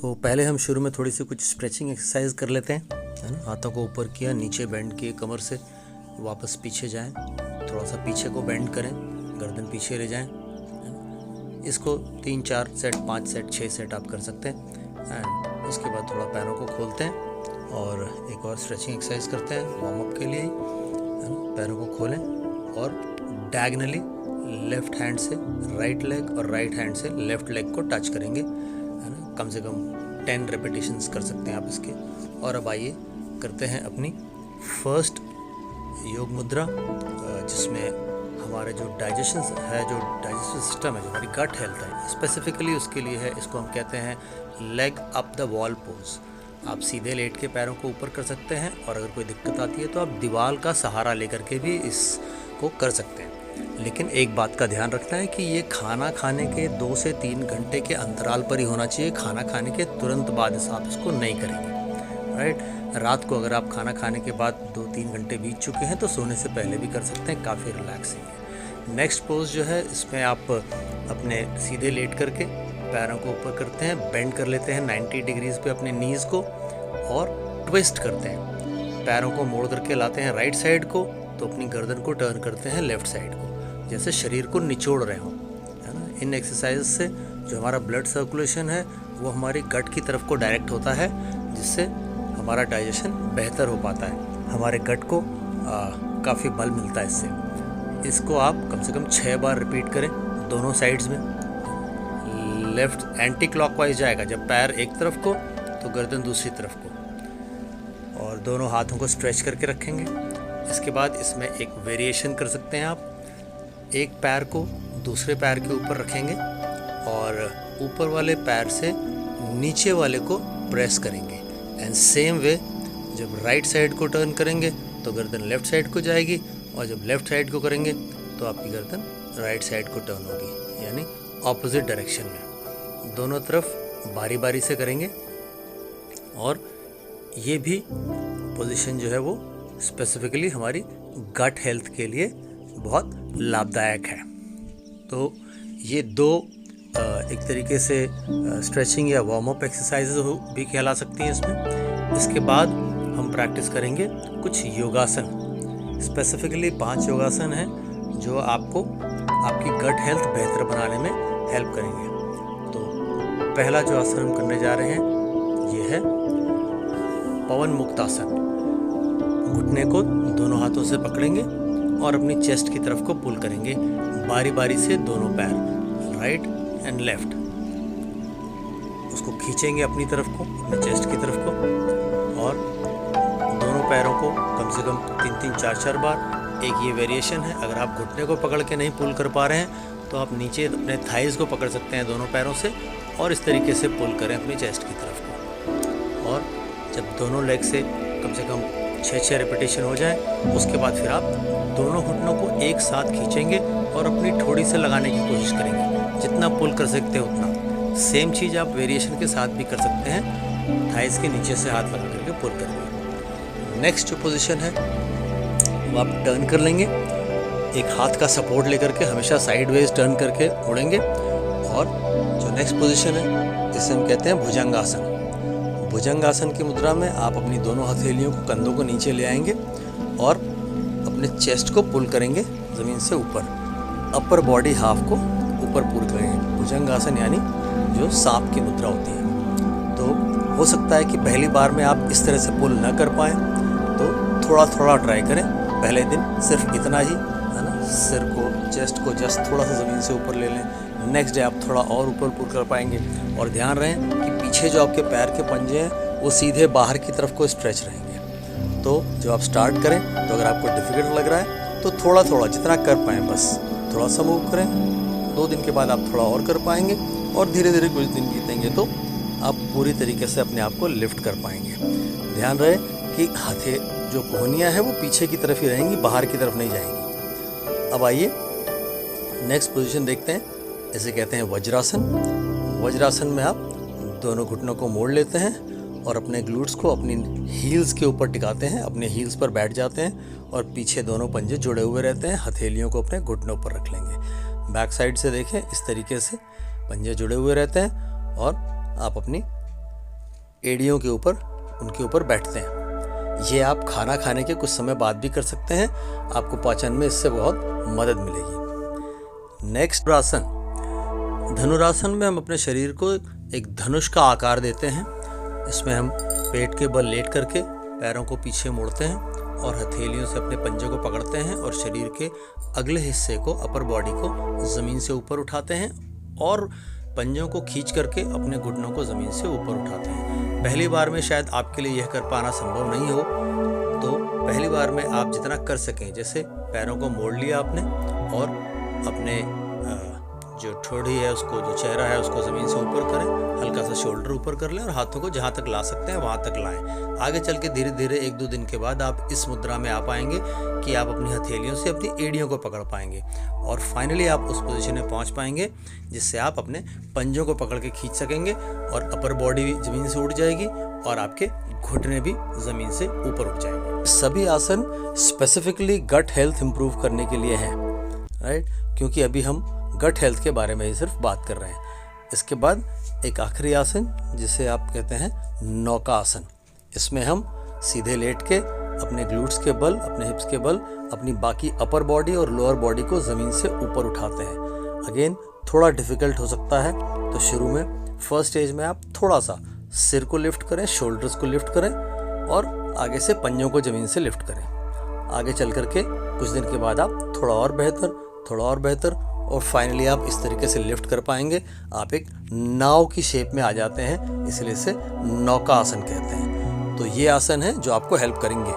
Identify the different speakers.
Speaker 1: तो पहले हम शुरू में थोड़ी सी कुछ स्ट्रेचिंग एक्सरसाइज कर लेते हैं, है ना। हाथों को ऊपर किया, नीचे बेंड किए, कमर से वापस पीछे जाएं, थोड़ा सा पीछे को बेंड करें, गर्दन पीछे ले जाएं, है ना। इसको 3-4 सेट, 5 सेट, 6 सेट आप कर सकते हैं। एंड उसके बाद थोड़ा पैरों को खोलते हैं और एक और स्ट्रेचिंग एक्सरसाइज करते हैं वार्म अप के लिए, है ना। पैरों को खोलें और डायगनली लेफ्ट हैंड से राइट लेग और राइट हैंड से लेफ्ट लेग को टच करेंगे, है ना। कम से कम 10 रेपिटेशंस कर सकते हैं आप इसके। और अब आइए करते हैं अपनी फर्स्ट योग मुद्रा, जिसमें हमारे जो डाइजेशन है, जो डाइजेस्टिव सिस्टम है, जो हमारी गट हेल्थ है, स्पेसिफिकली उसके लिए है। इसको हम कहते हैं leg up the wall pose. आप सीधे लेट के पैरों को ऊपर कर सकते हैं और अगर कोई दिक्कत आती है तो आप दीवार का सहारा लेकर के भी इसको कर सकते हैं। लेकिन एक बात का ध्यान रखना है कि ये खाना खाने के 2 से 3 घंटे के अंतराल पर ही होना चाहिए। खाना खाने के तुरंत बाद आप इसको नहीं करेंगे, राइट। रात को अगर आप खाना खाने के बाद 2-3 घंटे बीत चुके हैं तो सोने से पहले भी कर सकते हैं, काफ़ी रिलैक्सिंग है। नेक्स्ट पोज जो है, इसमें आप अपने सीधे लेट करके पैरों को ऊपर करते हैं, बेंड कर लेते हैं 90 डिग्रीज पे अपने नीज़ को और ट्विस्ट करते हैं। पैरों को मोड़ करके लाते हैं राइट साइड को, तो अपनी गर्दन को टर्न करते हैं लेफ़्ट साइड को, जैसे शरीर को निचोड़ रहे हों, है ना। इन एक्सरसाइज से जो हमारा ब्लड सर्कुलेशन है वो हमारी गट की तरफ को डायरेक्ट होता है, जिससे हमारा डाइजेशन बेहतर हो पाता है, हमारे गट को काफ़ी बल मिलता है इससे। इसको आप कम से कम 6 बार रिपीट करें दोनों साइड्स में। लेफ़्ट एंटी क्लॉकवाइज जाएगा, जब पैर एक तरफ को तो गर्दन दूसरी तरफ को, और दोनों हाथों को स्ट्रेच करके रखेंगे। इसके बाद इसमें एक वेरिएशन कर सकते हैं आप। एक पैर को दूसरे पैर के ऊपर रखेंगे और ऊपर वाले पैर से नीचे वाले को प्रेस करेंगे। एंड सेम वे जब राइट साइड को टर्न करेंगे तो गर्दन लेफ़्ट साइड को जाएगी, और जब लेफ़्ट साइड को करेंगे तो आपकी गर्दन राइट साइड को टर्न होगी, यानी ऑपोजिट डायरेक्शन में। दोनों तरफ बारी बारी से करेंगे। और ये भी पोजीशन जो है वो स्पेसिफिकली हमारी गट हेल्थ के लिए बहुत लाभदायक है। तो ये 2 एक तरीके से स्ट्रेचिंग या वार्म अप एक्सरसाइजेज भी कहला सकती हैं इसमें। इसके बाद हम प्रैक्टिस करेंगे कुछ योगासन। स्पेसिफिकली 5 योगासन हैं जो आपको आपकी गट हेल्थ बेहतर बनाने में हेल्प करेंगे। तो पहला जो आसन हम करने जा रहे हैं ये है पवन मुक्तासन। घुटने को दोनों हाथों से पकड़ेंगे और अपनी चेस्ट की तरफ को पुल करेंगे, बारी बारी से दोनों पैर राइट एंड लेफ्ट। उसको खींचेंगे अपनी तरफ को, अपने चेस्ट की तरफ को, और दोनों पैरों को कम से कम 3-3, 4-4 बार। एक ये वेरिएशन है, अगर आप घुटने को पकड़ के नहीं पुल कर पा रहे हैं तो आप नीचे अपने थाइज़ को पकड़ सकते हैं दोनों पैरों से, और इस तरीके से पुल करें अपनी चेस्ट की तरफ को। और जब दोनों लेग से कम 6 रेपिटेशन हो जाए, उसके बाद फिर आप दोनों घुटनों को एक साथ खींचेंगे और अपनी ठोड़ी से लगाने की कोशिश करेंगे, जितना पुल कर सकते हैं उतना। सेम चीज़ आप वेरिएशन के साथ भी कर सकते हैं, थाइस के नीचे से हाथ लगा करके पुल करेंगे। नेक्स्ट जो पोजीशन है वो आप टर्न कर लेंगे, एक हाथ का सपोर्ट लेकर के हमेशा साइडवेज टर्न करके उड़ेंगे। और जो नेक्स्ट पोजीशन है जिसे हम कहते हैं भुजंगासन। भुजंगासन की मुद्रा में आप अपनी दोनों हथेलियों को, कंधों को नीचे ले आएंगे और अपने चेस्ट को पुल करेंगे ज़मीन से ऊपर, अपर बॉडी हाफ को ऊपर पुल करेंगे। भुजंगासन यानी जो सांप की मुद्रा होती है। तो हो सकता है कि पहली बार में आप इस तरह से पुल न कर पाएँ, तो थोड़ा थोड़ा ट्राई करें। पहले दिन सिर्फ इतना ही, है ना, सिर को, चेस्ट को जस्ट थोड़ा सा ज़मीन से ऊपर ले लें। नेक्स्ट डे आप थोड़ा और ऊपर पुल कर पाएंगे। और ध्यान रहे कि पीछे जो आपके पैर के पंजे हैं वो सीधे बाहर की तरफ को स्ट्रेच रहेंगे। तो जब आप स्टार्ट करें तो अगर आपको डिफ़िकल्ट लग रहा है तो थोड़ा थोड़ा जितना कर पाएँ बस थोड़ा सा मूव करें। 2 दिन के बाद आप थोड़ा और कर पाएंगे, और धीरे धीरे कुछ दिन बीतेंगे तो आप पूरी तरीके से अपने आप को लिफ्ट कर पाएंगे। ध्यान रहे कि जो कोहनियाँ हैं वो पीछे की तरफ ही रहेंगी, बाहर की तरफ नहीं जाएंगी। अब आइए नेक्स्ट पोजीशन देखते हैं, इसे कहते हैं वज्रासन। वज्रासन में आप दोनों घुटनों को मोड़ लेते हैं और अपने ग्लूट्स को अपनी हील्स के ऊपर टिकाते हैं, अपने हील्स पर बैठ जाते हैं और पीछे दोनों पंजे जुड़े हुए रहते हैं। हथेलियों को अपने घुटनों पर रख लेंगे। बैक साइड से देखें, इस तरीके से पंजे जुड़े हुए रहते हैं और आप अपनी एड़ियों के ऊपर उनके ऊपर बैठते हैं। ये आप खाना खाने के कुछ समय बाद भी कर सकते हैं, आपको पाचन में इससे बहुत मदद मिलेगी। नेक्स्ट आसन, धनुरासन में हम अपने शरीर को एक धनुष का आकार देते हैं। इसमें हम पेट के बल लेट करके पैरों को पीछे मोड़ते हैं और हथेलियों से अपने पंजे को पकड़ते हैं और शरीर के अगले हिस्से को, अपर बॉडी को ज़मीन से ऊपर उठाते हैं और पंजों को खींच करके अपने घुटनों को ज़मीन से ऊपर उठाते हैं। पहली बार में शायद आपके लिए यह कर पाना संभव नहीं हो, तो पहली बार में आप जितना कर सकें, जैसे पैरों को मोड़ लिया आपने और अपने जो ठोड़ी है उसको, जो चेहरा है उसको ज़मीन से ऊपर करें, हल्का सा शोल्डर ऊपर कर लें और हाथों को जहाँ तक ला सकते हैं वहाँ तक लाएं। आगे चल के धीरे धीरे 1-2 दिन के बाद आप इस मुद्रा में आ पाएंगे कि आप अपनी हथेलियों से अपनी एड़ियों को पकड़ पाएंगे और फाइनली आप उस पोजीशन में पहुँच पाएंगे जिससे आप अपने पंजों को पकड़ के खींच सकेंगे और अपर बॉडी भी ज़मीन से उठ जाएगी और आपके घुटने भी ज़मीन से ऊपर उठ जाएंगे। सभी आसन स्पेसिफिकली गट हेल्थ इंप्रूव करने के लिए हैं, राइट, क्योंकि अभी हम गट हेल्थ के बारे में ही सिर्फ बात कर रहे हैं। इसके बाद एक आखिरी आसन जिसे आप कहते हैं नौका आसन। इसमें हम सीधे लेट के अपने ग्लूट्स के बल, अपने हिप्स के बल, अपनी बाकी अपर बॉडी और लोअर बॉडी को ज़मीन से ऊपर उठाते हैं। अगेन थोड़ा डिफ़िकल्ट हो सकता है, तो शुरू में फर्स्ट स्टेज में आप थोड़ा सा सिर को लिफ्ट करें, शोल्डर्स को लिफ्ट करें और आगे से पंजों को ज़मीन से लिफ्ट करें। आगे चल करके कुछ दिन के बाद आप थोड़ा और बेहतर और फाइनली आप इस तरीके से लिफ्ट कर पाएंगे। आप एक नाव की शेप में आ जाते हैं, इसलिए इसे नौका आसन कहते हैं। तो ये आसन है जो आपको हेल्प करेंगे।